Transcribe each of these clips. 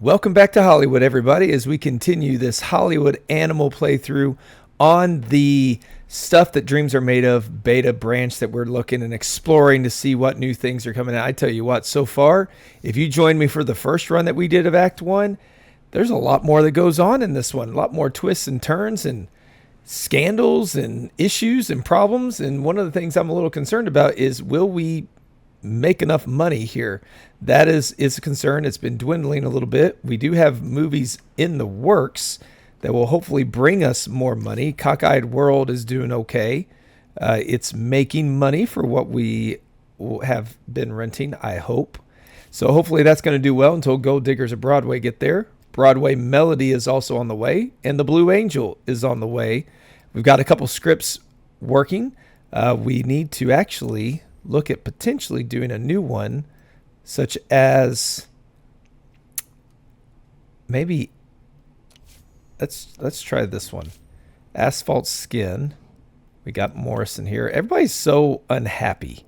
Welcome back to Hollywood, everybody, as we continue this Hollywood animal playthrough on the Stuff That Dreams Are Made Of beta branch that we're looking and exploring to see what new things are coming out. I tell you what, so far, if you joined me for the first run that we did of Act 1, there's a lot more that goes on in this one. A lot more twists and turns and scandals and issues and problems. And one of the things I'm a little concerned about is, will we make enough money here? That is a concern. It's been dwindling a little bit. We do have movies in the works that will hopefully bring us more money. Cockeyed World is doing okay. It's making money for what we have been renting, I hope. So hopefully that's going to do well until Gold Diggers of Broadway get there. Broadway Melody is also on the way, and The Blue Angel is on the way. We've got a couple scripts working. We need to actually look at potentially doing a new one, such as maybe let's try this one. Asphalt Skin. We got Morrison here. Everybody's so unhappy.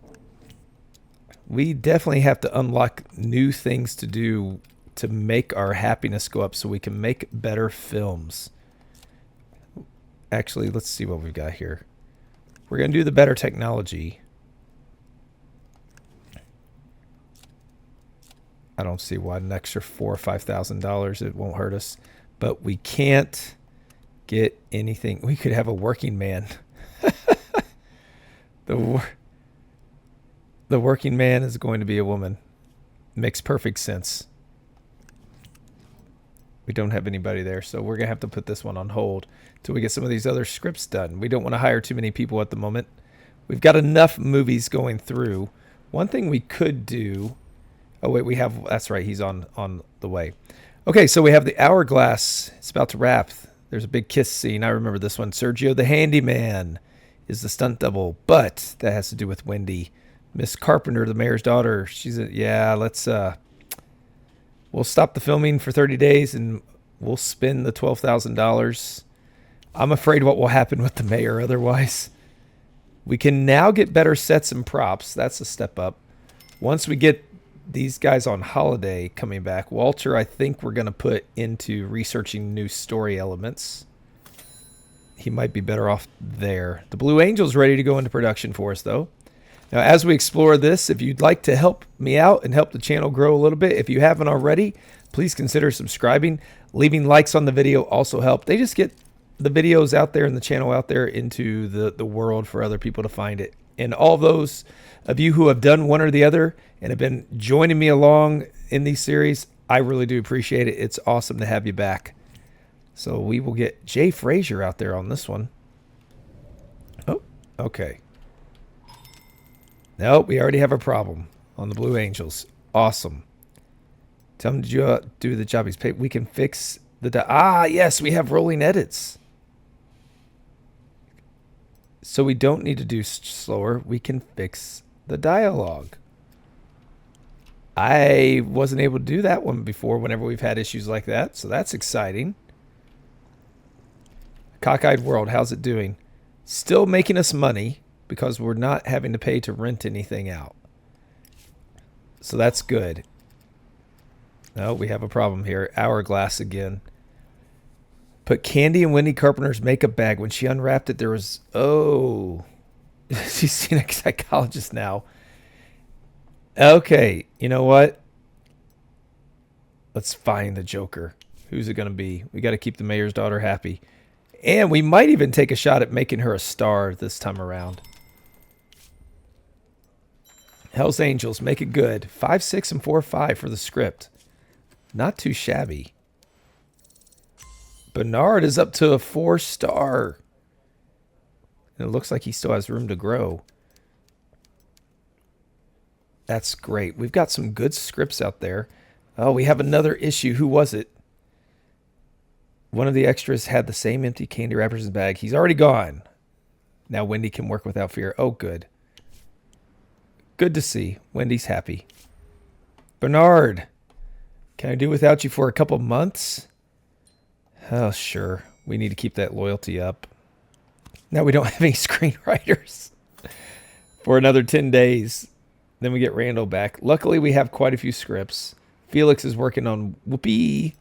We definitely have to unlock new things to do to make our happiness go up so we can make better films. Actually, let's see what we've got here. We're going to do the better technology. I don't see why an extra $4,000 or $5,000 it won't hurt us, but we can't get anything. We could have a working man. The working man is going to be a woman. Makes perfect sense. We don't have anybody there, so we're going to have to put this one on hold until we get some of these other scripts done. We don't want to hire too many people at the moment. We've got enough movies going through. One thing we could do... Oh, wait, we have... That's right, he's on the way. Okay, so we have the Hourglass. It's about to wrap. There's a big kiss scene. I remember this one. Sergio the Handyman is the stunt double, but that has to do with Wendy. Miss Carpenter, the mayor's daughter. She's a... Yeah, let's... We'll stop the filming for 30 days and we'll spend the $12,000. I'm afraid what will happen with the mayor otherwise. We can now get better sets and props. That's a step up. Once we get these guys on holiday coming back, Walter, I think we're going to put into researching new story elements. He might be better off there. The Blue Angel's ready to go into production for us, though. Now, as we explore this, if you'd like to help me out and help the channel grow a little bit, if you haven't already, please consider subscribing. Leaving likes on the video also help. They just get the videos out there and the channel out there into the world for other people to find it. And all those of you who have done one or the other and have been joining me along in these series, I really do appreciate it. It's awesome to have you back. So we will get Jay Frazier out there on this one. Oh, okay. Nope, we already have a problem on the Blue Angels. Awesome. Tell them to do the job he's paid. We can fix the... yes, we have rolling edits. So we don't need to do slower. We can fix the dialogue. I wasn't able to do that one before whenever we've had issues like that. So that's exciting. Cockeyed World, how's it doing? Still making us money, because we're not having to pay to rent anything out. So that's good. No, we have a problem here. Hourglass again. Put candy in Wendy Carpenter's makeup bag. When she unwrapped it, there was... Oh. She's seen a psychologist now. Okay, you know what? Let's find the Joker. Who's it going to be? We got to keep the mayor's daughter happy. And we might even take a shot at making her a star this time around. Hell's Angels, make it good. 5, 6, and 4, 5 for the script. Not too shabby. Bernard is up to a 4-star. And it looks like he still has room to grow. That's great. We've got some good scripts out there. Oh, we have another issue. Who was it? One of the extras had the same empty candy wrappers in his bag. He's already gone. Now Wendy can work without fear. Oh, good. Good to see. Wendy's happy. Bernard, can I do without you for a couple months? Oh, sure. We need to keep that loyalty up. Now we don't have any screenwriters for another 10 days. Then we get Randall back. Luckily, we have quite a few scripts. Felix is working on Whoopi.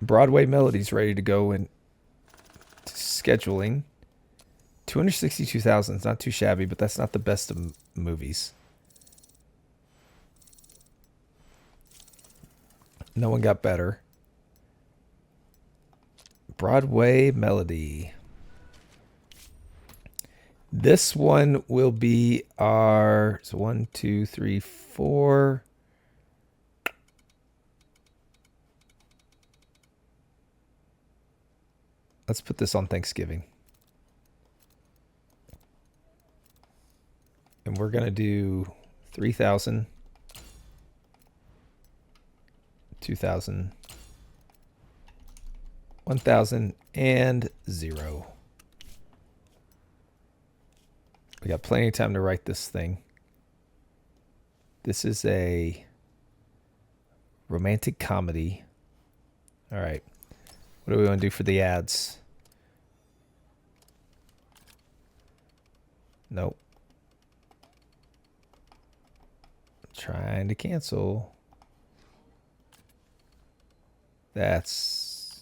Broadway Melody's ready to go and scheduling. 262,000 is not too shabby, but that's not the best of movies. No one got better. Broadway Melody. This one will be our 1, 2, 3, 4. Let's put this on Thanksgiving. And we're going to do 3,000, 2,000, 1,000, and 0. We got plenty of time to write this thing. This is a romantic comedy. All right. What do we want to do for the ads? Nope. Trying to cancel. That's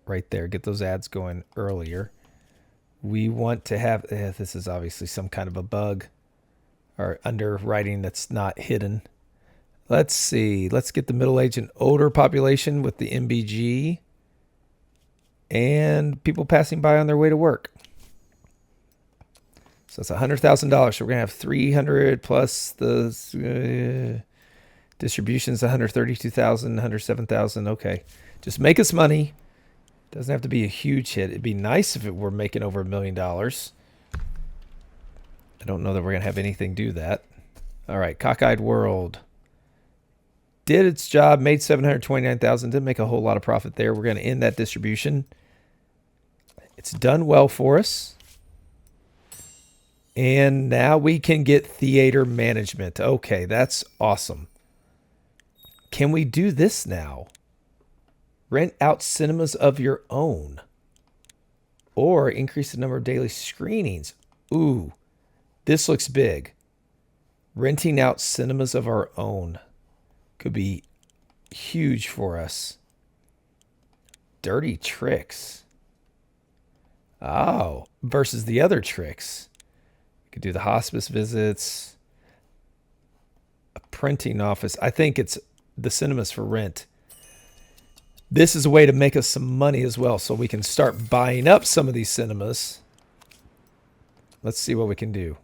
right there. Get those ads going earlier. We want to have, this is obviously some kind of a bug or underwriting that's not hidden. Let's see. Let's get the middle-aged and older population with the MBG and people passing by on their way to work. So it's $100,000. So we're going to have 300 plus the distributions, 132,000, 107,000. Okay. Just make us money. Doesn't have to be a huge hit. It'd be nice if it were making over $1 million. I don't know that we're going to have anything do that. All right. Cockeyed World. Did its job, made $729,000. Didn't make a whole lot of profit there. We're going to end that distribution. It's done well for us. And now we can get theater management. Okay, that's awesome. Can we do this now? Rent out cinemas of your own. Or increase the number of daily screenings. Ooh, this looks big. Renting out cinemas of our own could be huge for us. Dirty tricks. Oh, versus the other tricks. We could do the hospice visits. A printing office. I think it's the cinemas for rent. This is a way to make us some money as well, so we can start buying up some of these cinemas. Let's see what we can do.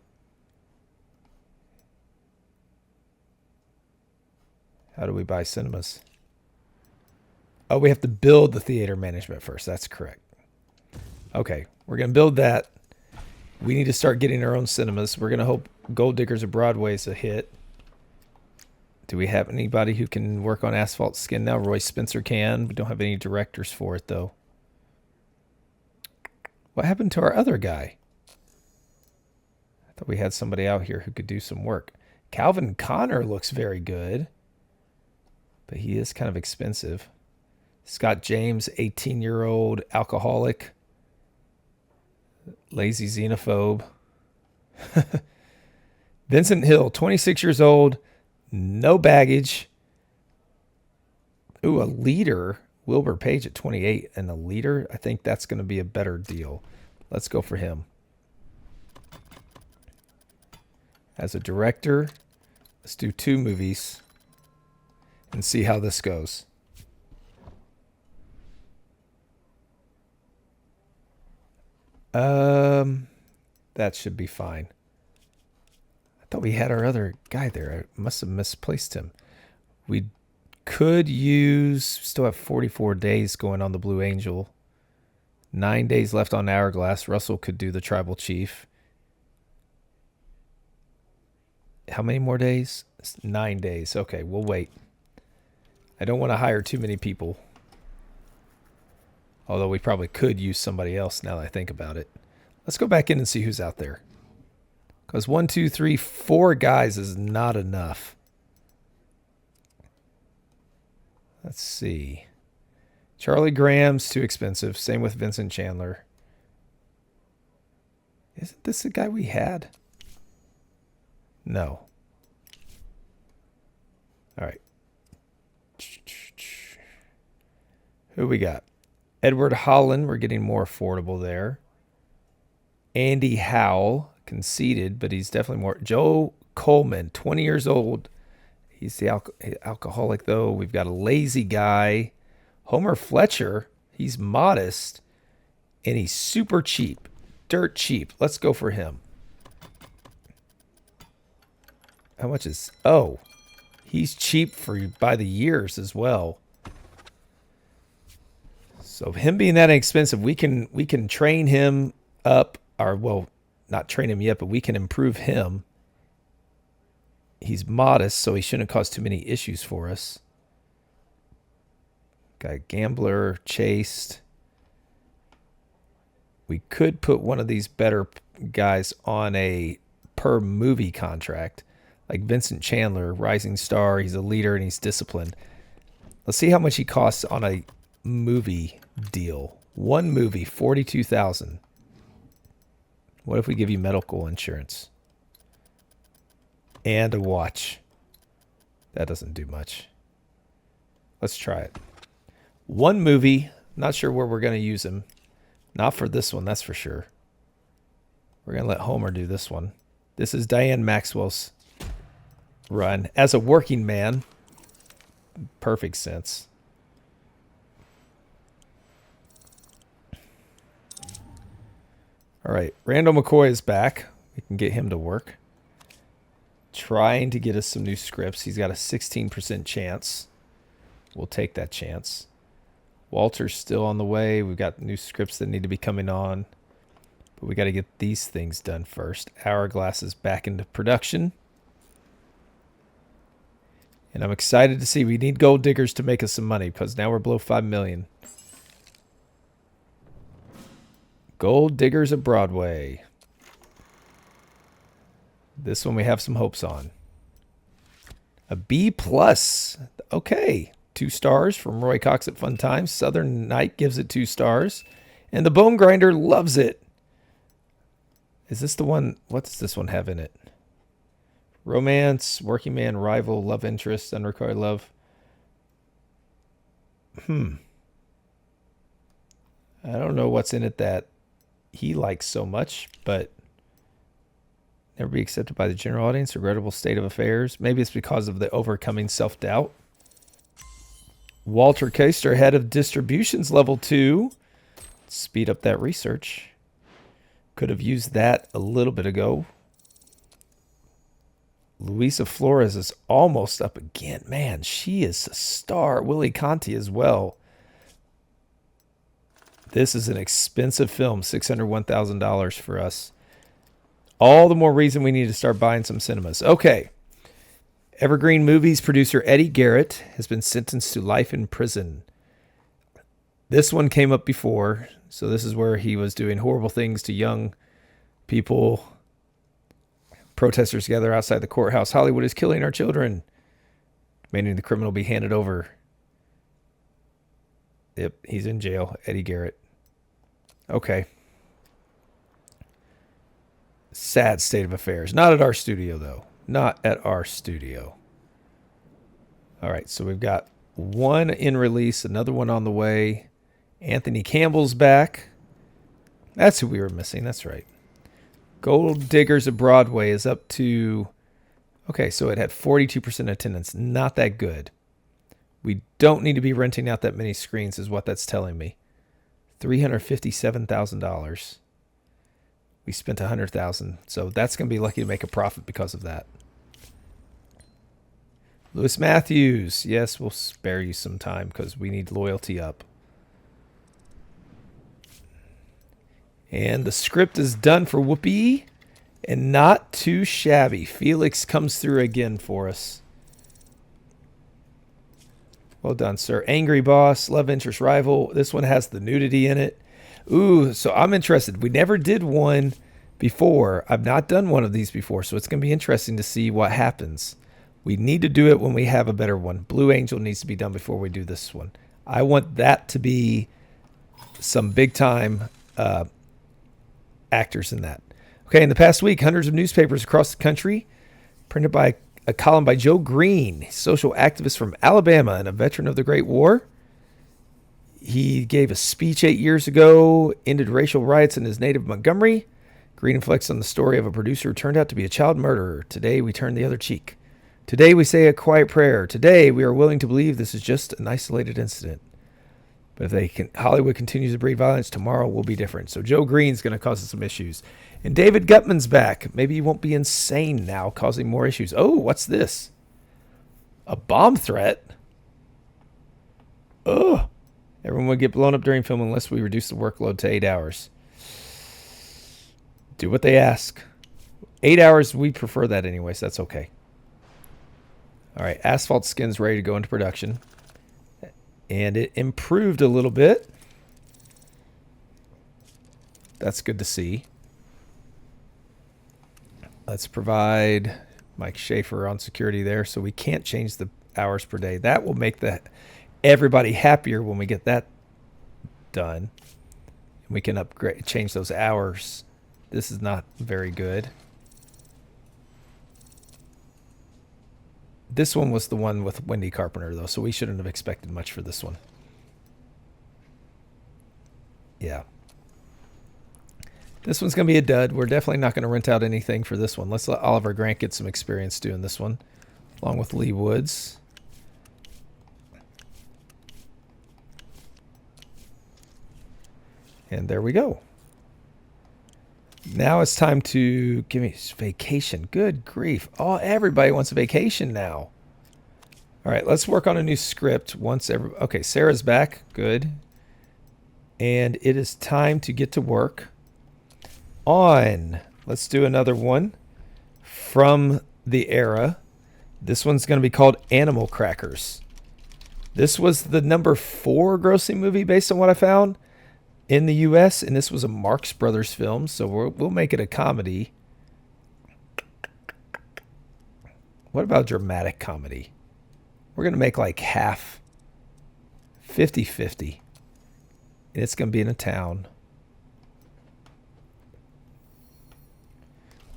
How do we buy cinemas? Oh, we have to build the theater management first. That's correct. Okay, we're going to build that. We need to start getting our own cinemas. We're going to hope Gold Diggers of Broadway is a hit. Do we have anybody who can work on Asphalt Skin now? Roy Spencer can. We don't have any directors for it, though. What happened to our other guy? I thought we had somebody out here who could do some work. Calvin Connor looks very good, but he is kind of expensive. Scott James, 18-year-old alcoholic, lazy xenophobe. Vincent Hill, 26 years old, no baggage. Ooh, a leader. Wilbur Page at 28 and a leader. I think that's going to be a better deal. Let's go for him. As a director, let's do 2 movies and see how this goes. That should be fine. I thought we had our other guy there. I must have misplaced him. We could use, still have 44 days going on the Blue Angel. 9 days left on Hourglass. Russell could do the Tribal Chief. How many more days? 9 days. Okay, we'll wait. I don't want to hire too many people. Although we probably could use somebody else now that I think about it. Let's go back in and see who's out there. Because 1, 2, 3, 4 guys is not enough. Let's see. Charlie Graham's too expensive. Same with Vincent Chandler. Isn't this the guy we had? No. All right. Who we got? Edward Holland. We're getting more affordable there. Andy Howell, conceded, but he's definitely more. Joe Coleman, 20 years old. He's the alcoholic, though. We've got a lazy guy. Homer Fletcher, he's modest, and he's super cheap. Dirt cheap. Let's go for him. How much is... Oh, he's cheap for by the years as well. So him being that inexpensive, we can train him up, or well, not train him yet, but we can improve him. He's modest, so he shouldn't cause too many issues for us. Got a gambler, chased. We could put one of these better guys on a per movie contract, like Vincent Chandler, rising star. He's a leader and he's disciplined. Let's see how much he costs on a movie deal. One movie, $42,000. What if we give you medical insurance and a watch? That doesn't do much. Let's try it. One movie. Not sure where we're going to use him. Not for this one, that's for sure. We're going to let Homer do this one. This is Diane Maxwell's run. As a working man, perfect sense. All right, Randall McCoy is back. We can get him to work. Trying to get us some new scripts. He's got a 16% chance. We'll take that chance. Walter's still on the way. We've got new scripts that need to be coming on. But we got to get these things done first. Hourglass is back into production. And I'm excited to see. We need Gold Diggers to make us some money because now we're below $5 million. Gold Diggers of Broadway. This one we have some hopes on. A B+. Okay. 2 stars from Roy Cox at Fun Times. Southern Night gives it 2 stars. And the Bone Grinder loves it. Is this the one? What does this one have in it? Romance, working man, rival, love interest, unrequited love. I don't know what's in it that he likes so much, but never be accepted by the general audience. Regrettable state of affairs. Maybe it's because of the overcoming self-doubt. Walter Koester, head of distributions, level 2. Speed up that research. Could have used that a little bit ago. Luisa Flores is almost up again. Man, she is a star. Willie Conti as well. This is an expensive film, $601,000 for us. All the more reason we need to start buying some cinemas. Okay. Evergreen Movies producer Eddie Garrett has been sentenced to life in prison. This one came up before, so this is where he was doing horrible things to young people. Protesters gather outside the courthouse. Hollywood is killing our children. Demanding the criminal be handed over. Yep, he's in jail. Eddie Garrett. Okay. Sad state of affairs. Not at our studio, though. Not at our studio. All right, so we've got one in release, another one on the way. Anthony Campbell's back. That's who we were missing. That's right. Gold Diggers of Broadway is up to... Okay, so it had 42% attendance. Not that good. We don't need to be renting out that many screens is what that's telling me. $357,000. We spent $100,000, so that's going to be lucky to make a profit because of that. Lewis Matthews. Yes, we'll spare you some time because we need loyalty up. And the script is done for Whoopi and not too shabby. Felix comes through again for us. Well done, sir. Angry boss, love interest rival. This one has the nudity in it. Ooh, so I'm interested. We never did one before. I've not done one of these before, so it's going to be interesting to see what happens. We need to do it when we have a better one. Blue Angel needs to be done before we do this one. I want that to be some big-time actors in that. Okay, in the past week, hundreds of newspapers across the country printed by a column by Joe Green, social activist from Alabama and a veteran of the Great War. He gave a speech 8 years ago, ended racial riots in his native Montgomery. Green reflects on the story of a producer who turned out to be a child murderer. Today we turn the other cheek. Today we say a quiet prayer. Today we are willing to believe this is just an isolated incident. But if Hollywood continues to breed violence, tomorrow will be different. So Joe Green's going to cause us some issues. And David Gutman's back. Maybe he won't be insane now, causing more issues. Oh, what's this? A bomb threat? Ugh. Everyone would get blown up during film unless we reduce the workload to 8 hours. Do what they ask. 8 hours, we prefer that anyway, so that's okay. All right, asphalt skin's ready to go into production. And it improved a little bit. That's good to see. Let's provide Mike Schaefer on security there, so we can't change the hours per day. That will make everybody happier when we get that done. We can change those hours. This is not very good. This one was the one with Wendy Carpenter, though, so we shouldn't have expected much for this one. Yeah. This one's going to be a dud. We're definitely not going to rent out anything for this one. Let's let Oliver Grant get some experience doing this one, along with Lee Woods. And there we go. Now it's time to give me vacation. Good grief. Oh, everybody wants a vacation now. All right, let's work on a new script okay, Sarah's back. Good. And it is time to get to work on, let's do another one from the era. This one's going to be called Animal Crackers. This was the number 4 grossing movie based on what I found in the U.S., and this was a Marx Brothers film, so we'll make it a comedy. What about dramatic comedy? We're going to make like half, 50-50. And it's going to be in a town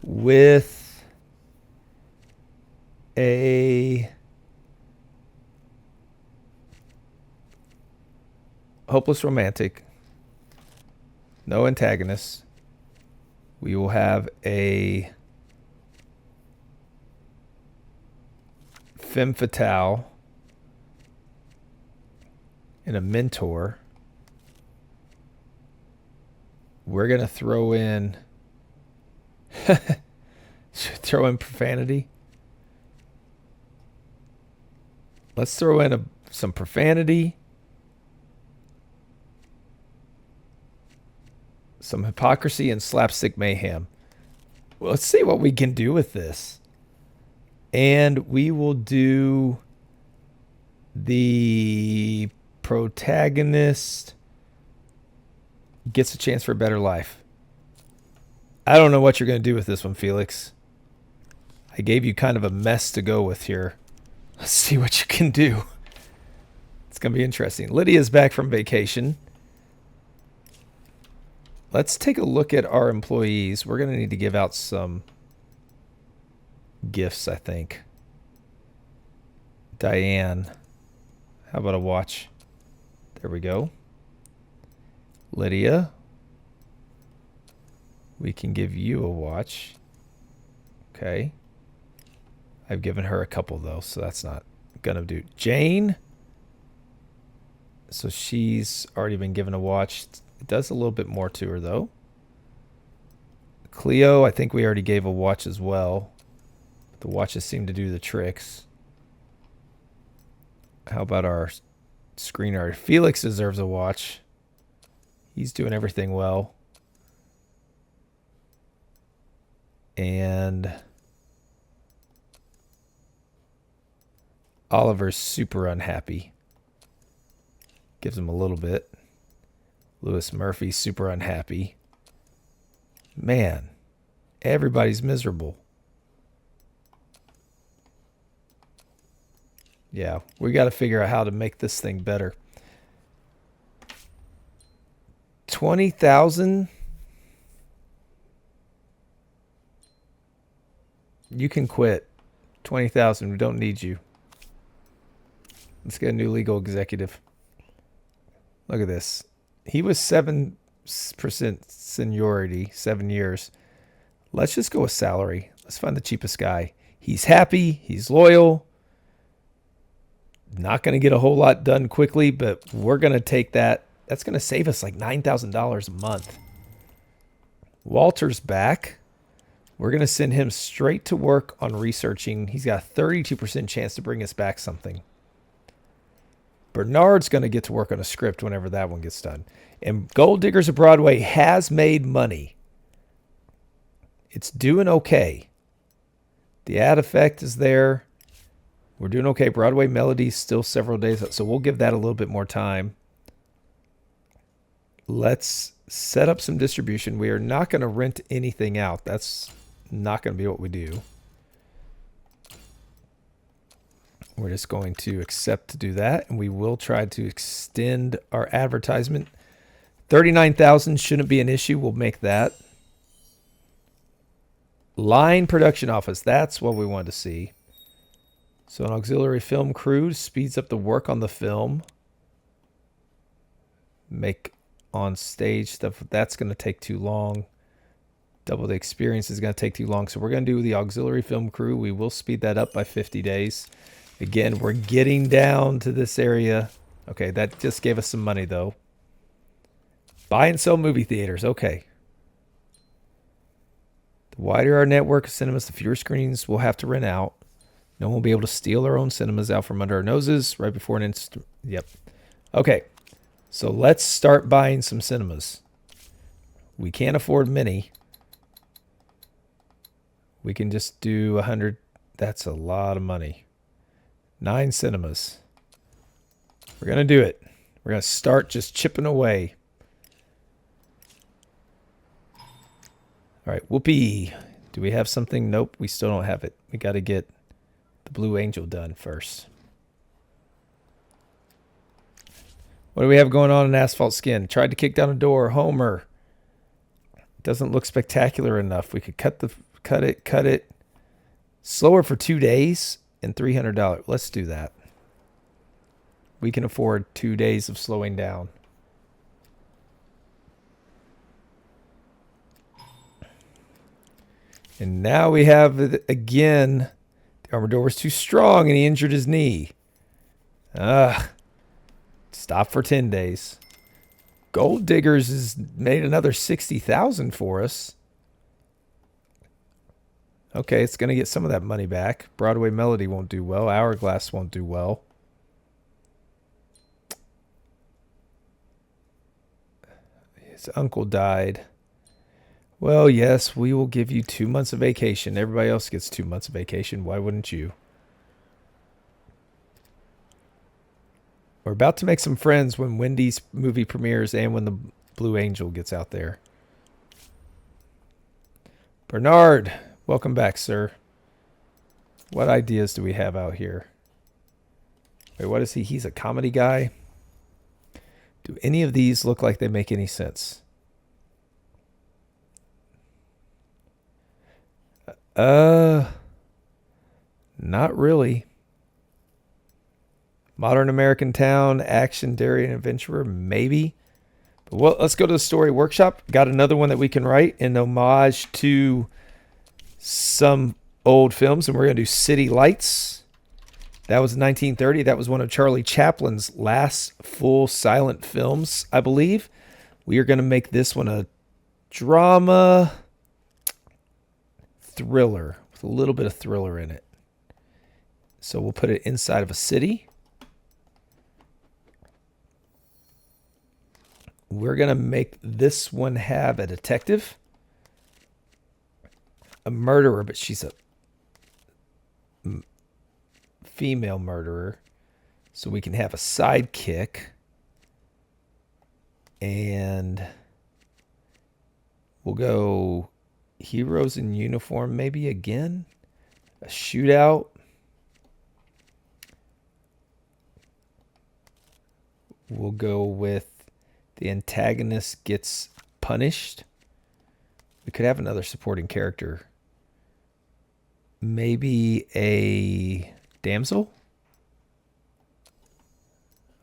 with a hopeless romantic. No antagonist. We will have a femme fatale and a mentor. We're going to throw in profanity. Let's throw in some profanity. Some hypocrisy and slapstick mayhem. Well, let's see what we can do with this. And we will do the protagonist gets a chance for a better life. I don't know what you're going to do with this one, Felix. I gave you kind of a mess to go with here. Let's see what you can do. It's going to be interesting. Lydia's back from vacation. Let's take a look at our employees. We're going to need to give out some gifts, I think. Diane. How about a watch? There we go. Lydia. We can give you a watch. Okay. I've given her a couple, though, so that's not going to do. Jane. So she's already been given a watch. It does a little bit more to her, though. Cleo, I think we already gave a watch as well. The watches seem to do the tricks. How about our screenwriter? Felix deserves a watch. He's doing everything well. And Oliver's super unhappy. Gives him a little bit. Lewis Murphy, super unhappy. Man, everybody's miserable. Yeah, we got to figure out how to make this thing better. 20,000. You can quit. 20,000. We don't need you. Let's get a new legal executive. Look at this. He was 7% seniority, 7 years. Let's just go with salary. Let's find the cheapest guy. He's happy. He's loyal. Not going to get a whole lot done quickly, but we're going to take that. That's going to save us like $9,000 a month. Walter's back. We're going to send him straight to work on researching. He's got a 32% chance to bring us back something. Bernard's going to get to work on a script whenever that one gets done. And Gold Diggers of Broadway has made money. It's doing okay. The ad effect is there. We're doing okay. Broadway Melody's still several days out, so we'll give that a little bit more time. Let's set up some distribution. We are not going to rent anything out. That's not going to be what we do. We're just going to accept to do that, and we will try to extend our advertisement. 39,000 shouldn't be an issue. We'll make that. Line production office. That's what we wanted to see. So an auxiliary film crew speeds up the work on the film. Make on stage stuff. That's going to take too long. Double the experience is going to take too long. So we're going to do the auxiliary film crew. We will speed that up by 50 days. Again, we're getting down to this area. Okay, that just gave us some money, though. Buy and sell movie theaters. Okay. The wider our network of cinemas, the fewer screens we'll have to rent out. No one will be able to steal our own cinemas out from under our noses right before an instant. Yep. Okay. So let's start buying some cinemas. We can't afford many. We can just do 100. That's a lot of money. 9 cinemas. We're going to do it. We're going to start just chipping away. All right, whoopee. Do we have something? Nope, we still don't have it. We got to get the Blue Angel done first. What do we have going on in Asphalt Skin? Tried to kick down a door. Homer. Doesn't look spectacular enough. We could cut it. Slower for 2 days and $300. Let's do that. We can afford 2 days of slowing down. And now we have it again. The armor door was too strong and he injured his knee. Stop for 10 days. Gold Diggers has made another 60,000 for us. Okay, it's going to get some of that money back. Broadway Melody won't do well. Hourglass won't do well. His uncle died. Well, yes, we will give you 2 months of vacation. Everybody else gets 2 months of vacation. Why wouldn't you? We're about to make some friends when Wendy's movie premieres and when the Blue Angel gets out there. Bernard, welcome back, sir. What ideas do we have out here? Wait, what is he? He's a comedy guy. Do any of these look like they make any sense? Not really. Modern American Town, Action, Dairy, and Adventurer, maybe. But well, let's go to the story workshop. Got another one that we can write in homage to some old films, and we're going to do City Lights. That was 1930. That was one of Charlie Chaplin's last full silent films, I believe. We are going to make this one a drama thriller with a little bit of thriller in it. So we'll put it inside of a city. We're going to make this one have a detective, a murderer, but she's a female murderer. So we can have a sidekick. And we'll go heroes in uniform maybe again. A shootout. We'll go with the antagonist gets punished. We could have another supporting character. Maybe a damsel?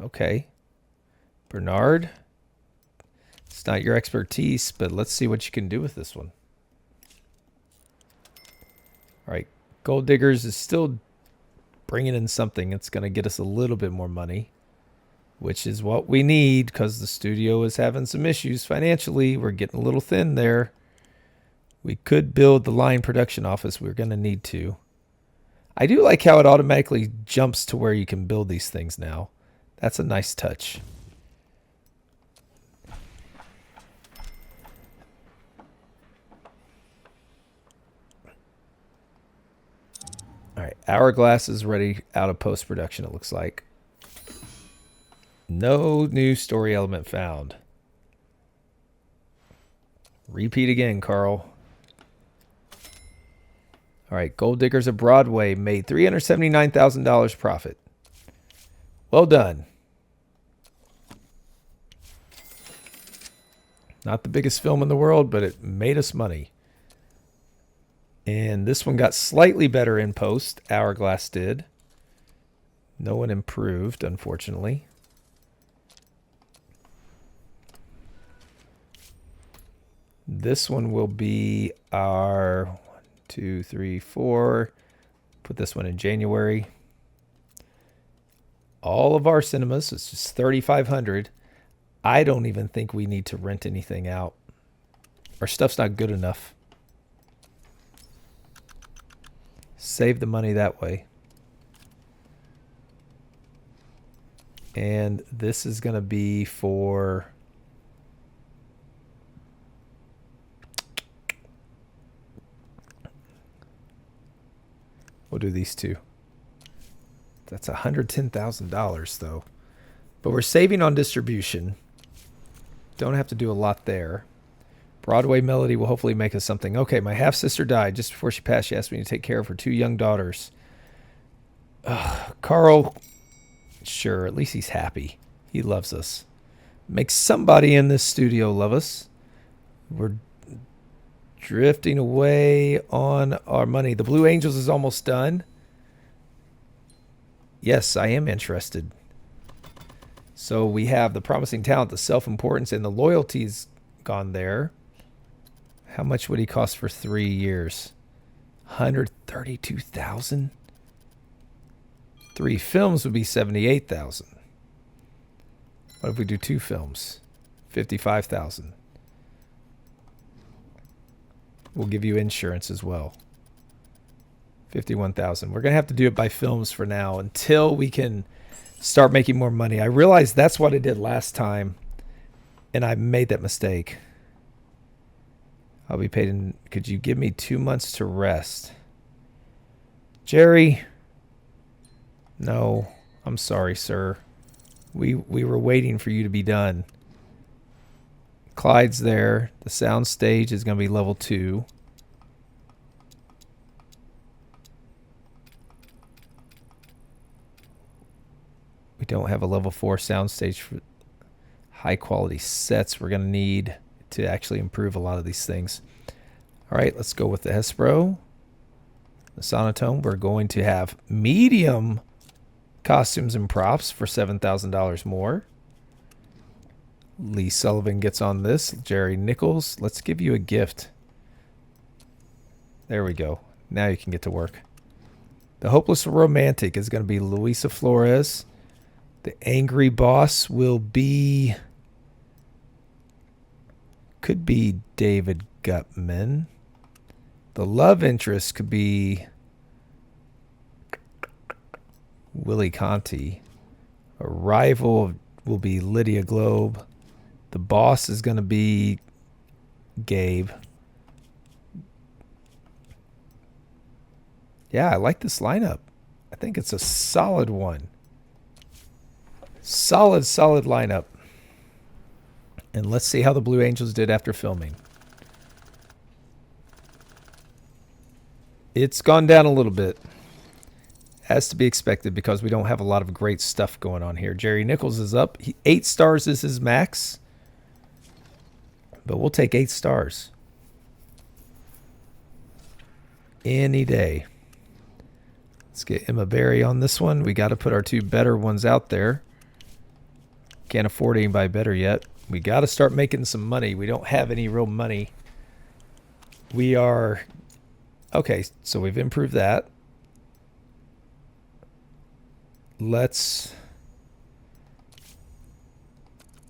Okay. Bernard. It's not your expertise, but let's see what you can do with this one. All right. Gold Diggers is still bringing in something that's going to get us a little bit more money, which is what we need because the studio is having some issues financially. We're getting a little thin there. We could build the line production office. We're going to need to. I do like how it automatically jumps to where you can build these things now. That's a nice touch. All right, Hourglass is ready out of post-production, it looks like. No new story element found. Repeat again, Carl. All right, Gold Diggers of Broadway made $379,000 profit. Well done. Not the biggest film in the world, but it made us money. And this one got slightly better in post. Hourglass did. No one improved, unfortunately. This one will be our 1, 2, 3, 4. Put this one in January. All of our cinemas, it's just 3,500. I don't even think we need to rent anything out. Our stuff's not good enough. Save the money that way. And this is going to be for... We'll do these two. That's $110,000 though. But we're saving on distribution. Don't have to do a lot there. Broadway Melody will hopefully make us something. Okay, my half-sister died. Just before she passed, she asked me to take care of her 2 young daughters. Carl, sure, at least he's happy. He loves us. Make somebody in this studio love us. We're drifting away on our money. The Blue Angels is almost done. Yes, I am interested. So we have the promising talent, the self-importance, and the loyalty's gone there. How much would he cost for 3 years? $132,000? 3 films would be $78,000. What if we do 2 films? $55,000. We'll give you insurance as well. $51,000. We're going to have to do it by films for now until we can start making more money. I realized that's what I did last time, and I made that mistake. I'll be paid in... Could you give me 2 months to rest? Jerry? No. I'm sorry, sir. We were waiting for you to be done. Clyde's there. The sound stage is going to be level 2. We don't have a level 4 sound stage for high quality sets. We're going to need to actually improve a lot of these things. All right, let's go with the Hespro. The Sonotone. We're going to have medium costumes and props for $7,000 more. Lee Sullivan gets on this. Jerry Nichols, let's give you a gift. There we go. Now you can get to work. The Hopeless Romantic is going to be Luisa Flores. The Angry Boss will be... Could be David Gutman. The Love Interest could be Willie Conti. A Rival will be Lydia Globe. The Boss is going to be Gabe. Yeah, I like this lineup. I think it's a solid one. Solid lineup. And let's see how the Blue Angels did after filming. It's gone down a little bit. As to be expected because we don't have a lot of great stuff going on here. Jerry Nichols is up. 8 stars is his max. But we'll take 8 stars. Any day. Let's get Emma Berry on this one. We got to put our 2 better ones out there. Can't afford anybody better yet. We got to start making some money. We don't have any real money. We are... Okay, so we've improved that. Let's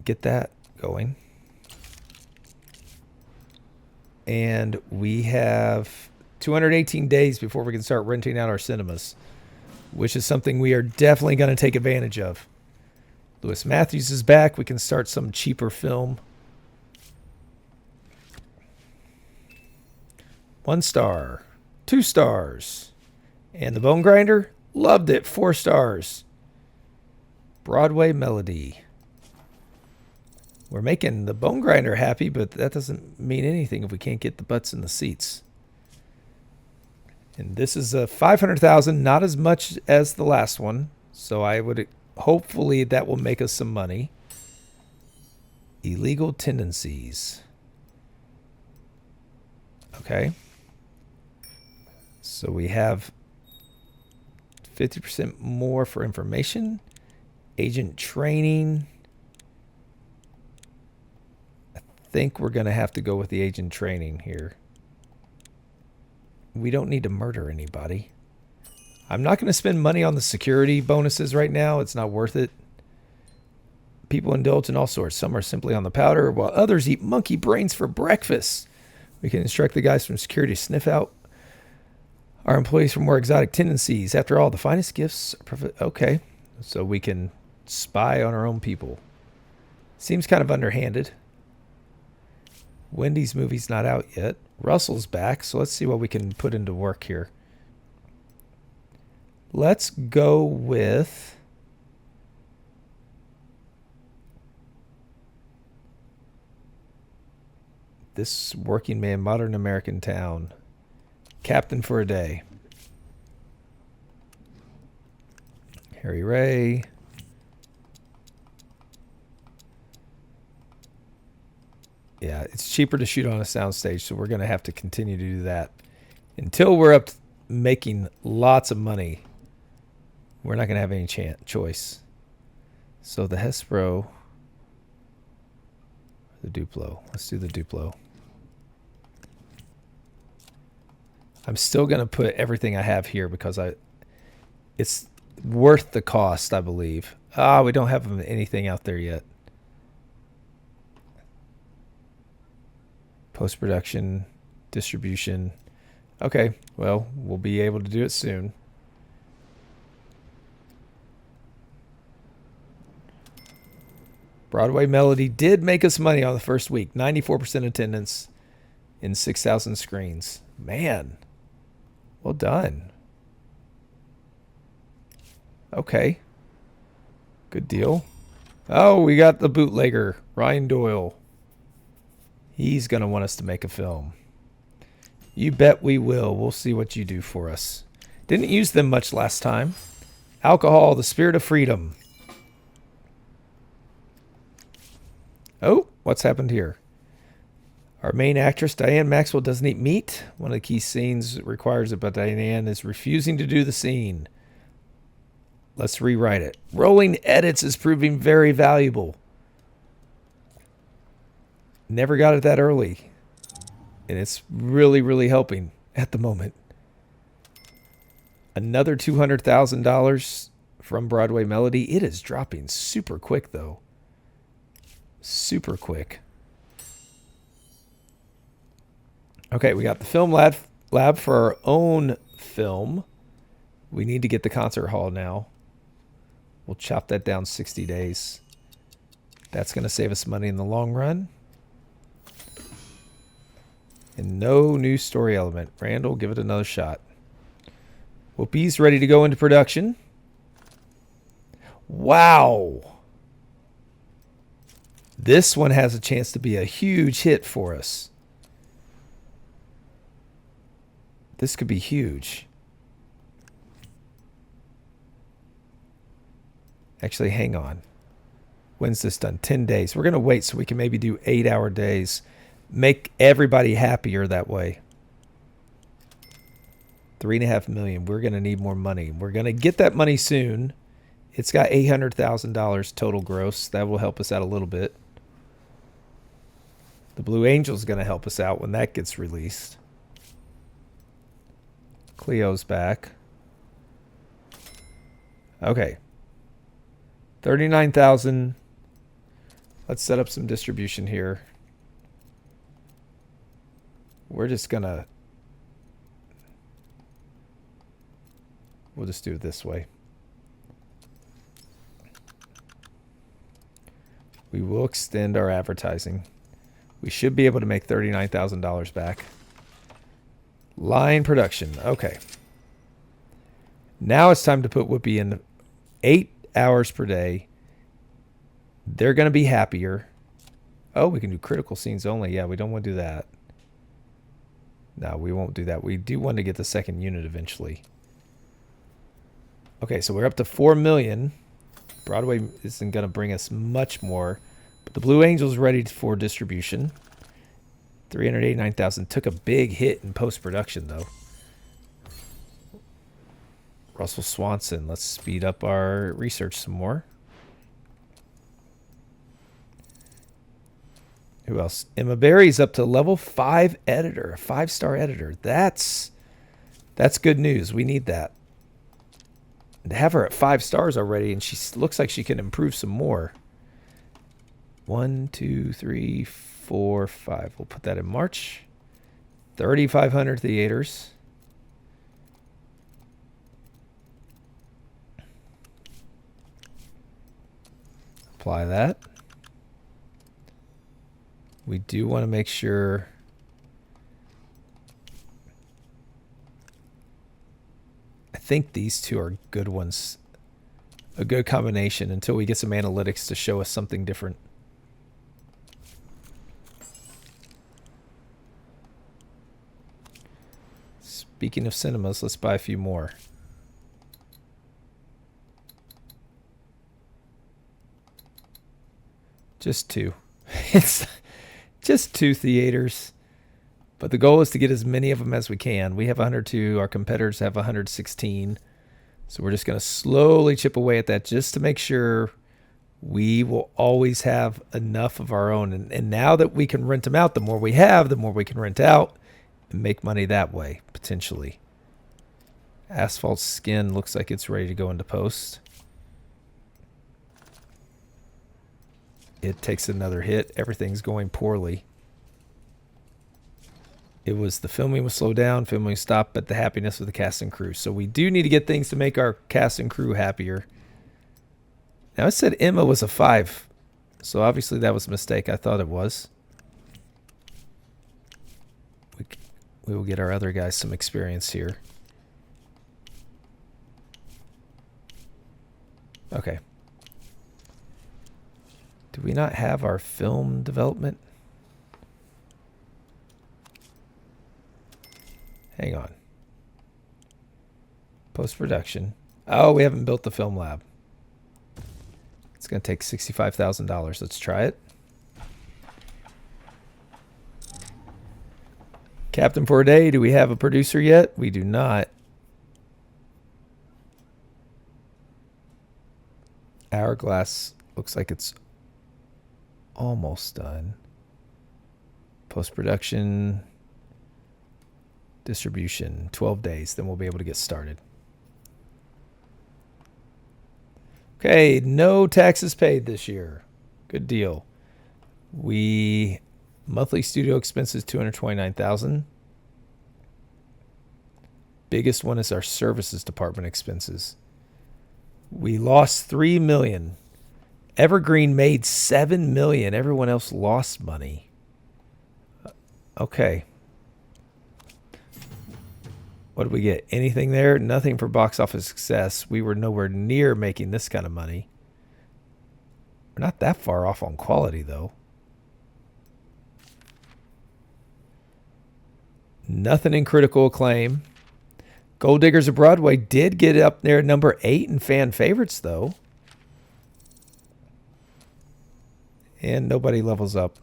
get that going. And we have 218 days before we can start renting out our cinemas, which is something we are definitely going to take advantage of. Lewis Matthews is back. We can start some cheaper film. 1 star, 2 stars. And The Bone Grinder, loved it, 4 stars. Broadway Melody. We're making The Bone Grinder happy, but that doesn't mean anything if we can't get the butts in the seats. And this is a 500,000, not as much as the last one. So I would hopefully that will make us some money. Illegal Tendencies. Okay. So we have 50% more for information. Agent training. I think we're going to have to go with the agent training here. We don't need to murder anybody. I'm not going to spend money on the security bonuses right now. It's not worth it. People indulge in all sorts. Some are simply on the powder, while others eat monkey brains for breakfast. We can instruct the guys from security to sniff out our employees for more exotic tendencies. After all, the finest gifts are okay. So we can spy on our own people. Seems kind of underhanded. Wendy's movie's not out yet. Russell's back, so let's see what we can put into work here. Let's go with... This Working Man, Modern American Town. Captain for a Day. Harry Ray. Yeah, it's cheaper to shoot on a soundstage, so we're going to have to continue to do that. Until we're up to making lots of money, we're not going to have any choice. So the Hespro, the Duplo. Let's do the Duplo. I'm still going to put everything I have here because it's worth the cost, I believe. We don't have anything out there yet. Post-production, distribution. Okay, well, we'll be able to do it soon. Broadway Melody did make us money on the first week. 94% attendance in 6,000 screens. Man, well done. Okay. Good deal. Oh, we got the bootlegger, Ryan Doyle. He's going to want us to make a film. You bet we will. We'll see what you do for us. Didn't use them much last time. Alcohol, the Spirit of Freedom. Oh, what's happened here? Our main actress, Diane Maxwell, doesn't eat meat. One of the key scenes requires it, but Diane is refusing to do the scene. Let's rewrite it. Rolling edits is proving very valuable. Never got it that early. And it's really, really helping at the moment. Another $200,000 from Broadway Melody. It is dropping super quick, though. Super quick. Okay, we got the film lab for our own film. We need to get the concert hall now. We'll chop that down 60 days. That's going to save us money in the long run. And no new story element. Randall, give it another shot. Whoopi's ready to go into production. Wow. This one has a chance to be a huge hit for us. This could be huge. Actually, hang on. When's this done? 10 days. We're going to wait so we can maybe do 8-hour days. Make everybody happier that way. 3.5 million. We're going to need more money. We're going to get that money soon. It's got $800,000 total gross. That will help us out a little bit. The Blue Angel's going to help us out when that gets released. Cleo's back. Okay. 39,000. Let's set up some distribution here. We're just going to... We'll just do it this way. We will extend our advertising. We should be able to make $39,000 back. Line production. Okay. Now it's time to put Whoopi in 8 hours per day. They're going to be happier. Oh, we can do critical scenes only. Yeah, we don't want to do that. No, we won't do that. We do want to get the second unit eventually. Okay, so we're up to 4 million. Broadway isn't going to bring us much more. But the Blue Angel's ready for distribution. 389,000. Took a big hit in post-production, though. Russell Swanson. Let's speed up our research some more. Who else? Emma Barry's up to level 5 editor. A 5-star editor. That's good news. We need that. To have her at 5 stars already, and she looks like she can improve some more. 1, 2, 3, 4, 5. We'll put that in March. 3,500 theaters. Apply that. We do want to make sure I think these two are good ones. A good combination until we get some analytics to show us something different. Speaking of cinemas, let's buy a few more. Just 2. It's just 2 theaters. But the goal is to get as many of them as we can. We have 102. Our competitors have 116. So we're just going to slowly chip away at that just to make sure we will always have enough of our own. And now that we can rent them out, the more we have, the more we can rent out and make money that way, potentially. Asphalt Skin looks like it's ready to go into post. It takes another hit. Everything's going poorly. It was the filming was slowed down, filming stopped, but the happiness of the cast and crew. So we do need to get things to make our cast and crew happier. Now it said Emma was a 5. So obviously that was a mistake. I thought it was. We will get our other guys some experience here. Okay. Do we not have our film development? Hang on. Post-production. Oh, we haven't built the film lab. It's going to take $65,000. Let's try it. Captain for a day. Do we have a producer yet? We do not. Hourglass looks like it's almost done. Post-production. Distribution. 12 days. Then we'll be able to get started. Okay. No taxes paid this year. Good deal. Monthly studio expenses, $229,000. Biggest one is our services department expenses. We lost $3 million. Evergreen made $7 million. Everyone else lost money. Okay. What did we get? Anything there? Nothing for box office success. We were nowhere near making this kind of money. We're not that far off on quality, though. Nothing in critical acclaim. Gold Diggers of Broadway did get up there at number 8 in fan favorites, though. And nobody levels up.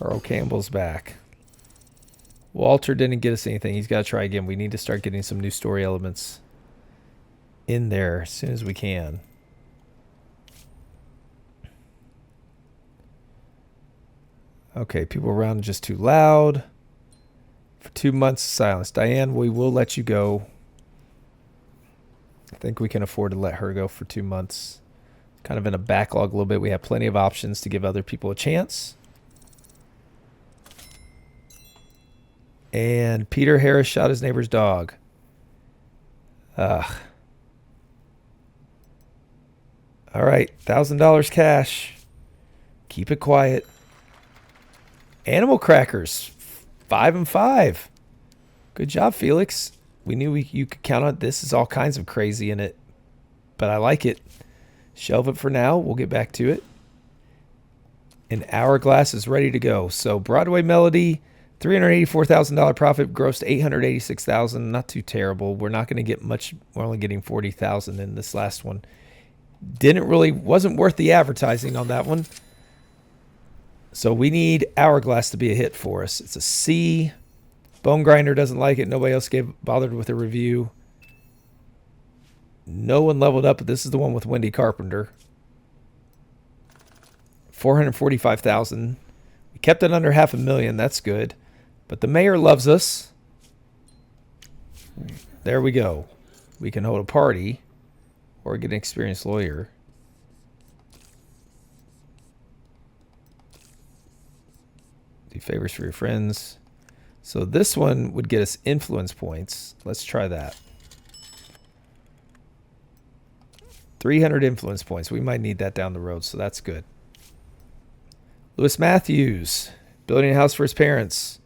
Carl Campbell's back. Walter didn't get us anything. He's got to try again. We need to start getting some new story elements in there as soon as we can. Okay, people around just too loud. For 2 months silence. Diane, we will let you go. I think we can afford to let her go for 2 months. Kind of in a backlog a little bit. We have plenty of options to give other people a chance. And Peter Harris shot his neighbor's dog. Ugh. All right, $1,000 cash. Keep it quiet. Animal crackers, 5 and 5. Good job, Felix. We knew you could count on this. Is all kinds of crazy in it, but I like it. Shelve it for now. We'll get back to it. And Hourglass is ready to go. So Broadway Melody, $384,000 profit, grossed $886,000. Not too terrible. We're not going to get much. We're only getting $40,000 in this last one. Wasn't worth the advertising on that one. So we need Hourglass to be a hit for us. It's a C. Bone Grinder doesn't like it. Nobody else bothered with a review. No one leveled up, but this is the one with Wendy Carpenter. $445,000. We kept it under $500,000. That's good. But the mayor loves us. There we go. We can hold a party or get an experienced lawyer. Do favors for your friends. So this one would get us influence points. Let's try that. 300 influence points. We might need that down the road, so that's good. Lewis Matthews, building a house for his parents.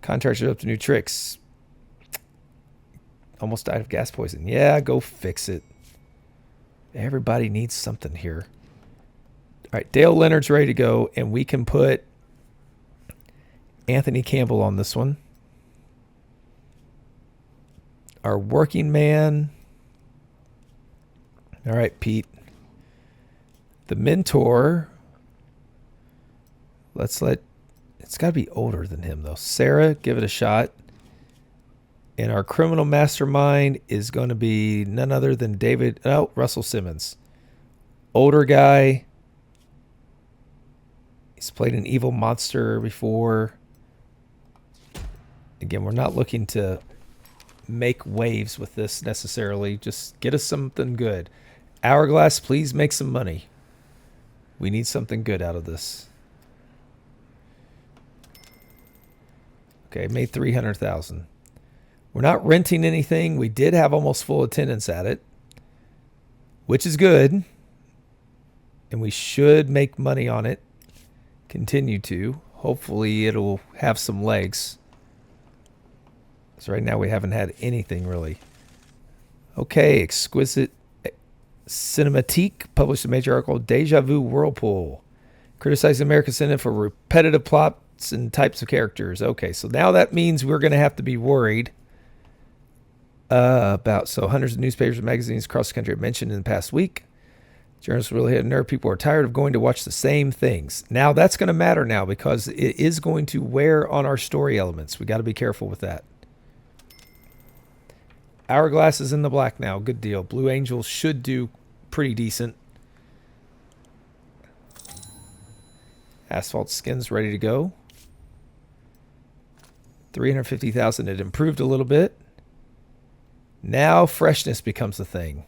Contractors up to new tricks. Almost died of gas poison. Yeah, go fix it. Everybody needs something here. All right, Dale Leonard's ready to go, and we can put Anthony Campbell on this one. Our working man. All right, Pete. The mentor. It's got to be older than him, though. Sarah, give it a shot. And our criminal mastermind is going to be none other than Russell Simmons. Older guy. He's played an evil monster before. Again, we're not looking to make waves with this necessarily. Just get us something good. Hourglass, please make some money. We need something good out of this. Okay, made $300,000. We're not renting anything. We did have almost full attendance at it, which is good. And we should make money on it. Continue to. Hopefully it'll have some legs. So right now we haven't had anything really. Okay, Exquisite Cinematique published a major article, Deja Vu Whirlpool. Criticizing American Senate for repetitive plots and types of characters. Okay, so now that means we're going to have to be worried about hundreds of newspapers and magazines across the country have mentioned in the past week. Journalists really hit a nerve. People are tired of going to watch the same things. Now that's going to matter now because it is going to wear on our story elements. We got to be careful with that. Hourglass is in the black now. Good deal. Blue Angel should do pretty decent. Asphalt Skin's ready to go. 350,000. It improved a little bit. Now freshness becomes the thing,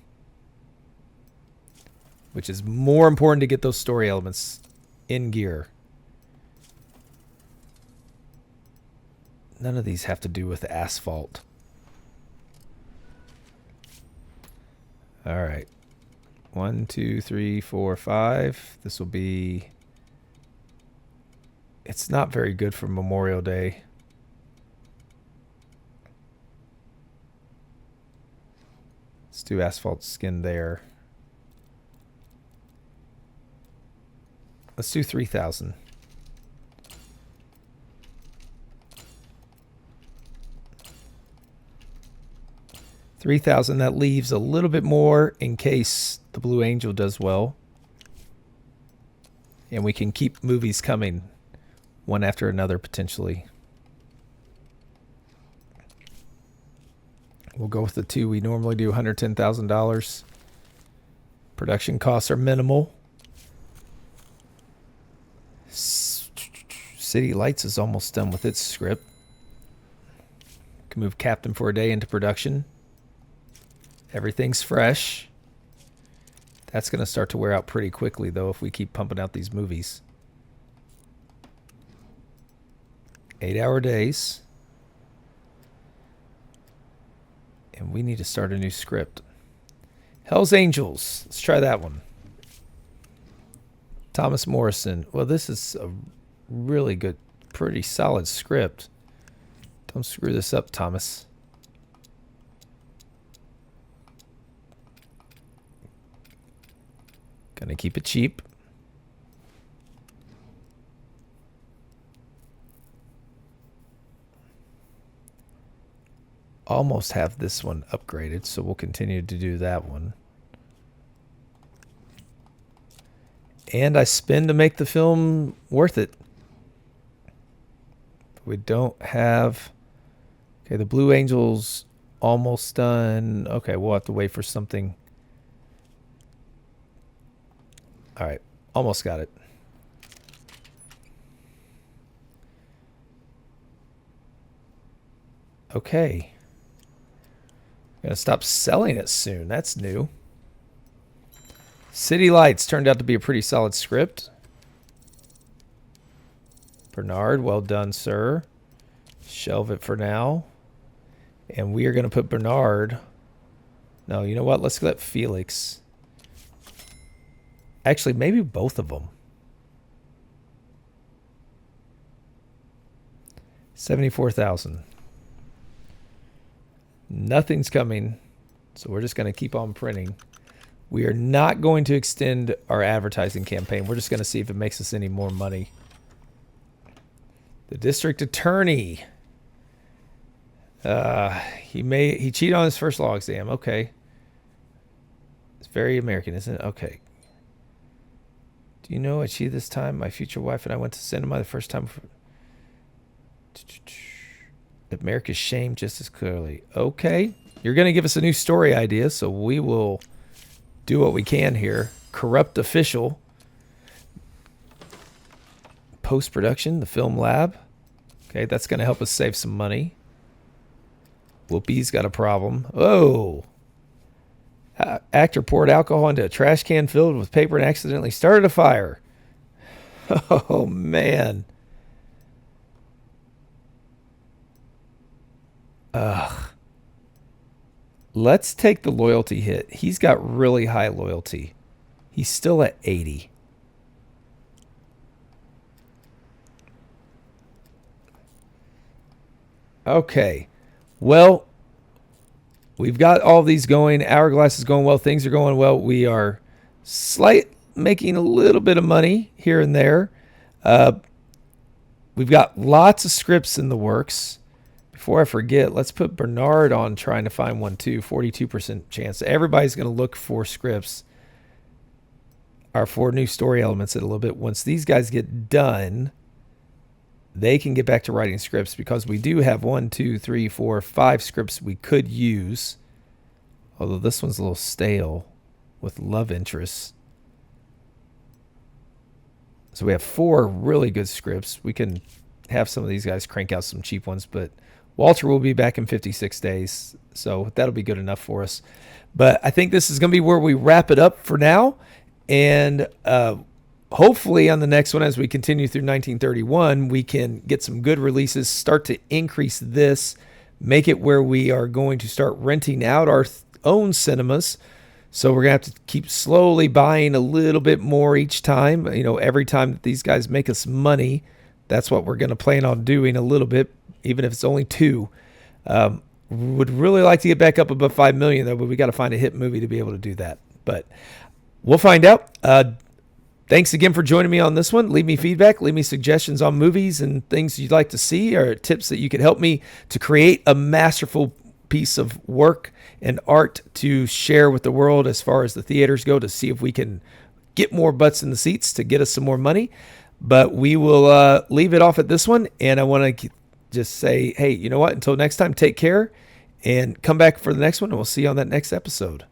which is more important to get those story elements in gear. None of these have to do with asphalt. All right. 1, 2, 3, 4, 5. This will be... It's not very good for Memorial Day. Let's do Asphalt Skin there. Let's do 3,000. $3,000. That leaves a little bit more in case the Blue Angel does well. And we can keep movies coming one after another potentially. We'll go with the two we normally do, $110,000. Production costs are minimal. City Lights is almost done with its script. Can move Captain for a Day into production. Everything's fresh. That's going to start to wear out pretty quickly, though, if we keep pumping out these movies. 8-hour days. And we need to start a new script. Hell's Angels. Let's try that one. Thomas Morrison. Well, this is a really good, pretty solid script. Don't screw this up, Thomas. Gonna keep it cheap. Almost have this one upgraded, so we'll continue to do that one. And I spend to make the film worth it. We don't have... Okay, the Blue Angels almost done. Okay, we'll have to wait for something. All right, almost got it. Okay. Gonna stop selling it soon. That's new. City Lights turned out to be a pretty solid script. Bernard, well done, sir. Shelve it for now. And we are going to put Bernard. No, you know what? Let's let Felix. Actually, maybe both of them. 74,000. Nothing's coming, so we're just going to keep on printing. We are not going to extend our advertising campaign. We're just going to see if it makes us any more money. The district attorney. He cheated on his first law exam. Okay. It's very American, isn't it? Okay. Do you know I cheated this time? My future wife and I went to cinema the first time. America's shame just as clearly. Okay. You're going to give us a new story idea, so we will do what we can here. Corrupt official. Post-production, the film lab. Okay, that's going to help us save some money. Whoopi's got a problem. Oh. Actor poured alcohol into a trash can filled with paper and accidentally started a fire. Oh, man. Ugh. Let's take the loyalty hit. He's got really high loyalty. He's still at 80. Okay. Well, we've got all these going. Hourglass is going well. Things are going well. We are making a little bit of money here and there. We've got lots of scripts in the works. Before I forget, let's put Bernard on trying to find one too. 42% chance. Everybody's going to look for scripts. Our 4 new story elements in a little bit. Once these guys get done, they can get back to writing scripts because we do have 1, 2, 3, 4, 5 scripts we could use. Although this one's a little stale with love interests. So we have 4 really good scripts. We can have some of these guys crank out some cheap ones, but Walter will be back in 56 days, so that'll be good enough for us. But I think this is going to be where we wrap it up for now, and hopefully on the next one, as we continue through 1931, we can get some good releases, start to increase this, make it where we are going to start renting out our own cinemas. So we're going to have to keep slowly buying a little bit more each time. You know, every time that these guys make us money, that's what we're going to plan on doing a little bit, even if it's only 2. Would really like to get back up above 5 million, though, but we got to find a hit movie to be able to do that. But we'll find out. Thanks again for joining me on this one. Leave me feedback. Leave me suggestions on movies and things you'd like to see or tips that you could help me to create a masterful piece of work and art to share with the world as far as the theaters go, to see if we can get more butts in the seats to get us some more money. But we will leave it off at this one. And I want to just say, hey, you know what? Until next time, take care and come back for the next one. And we'll see you on that next episode.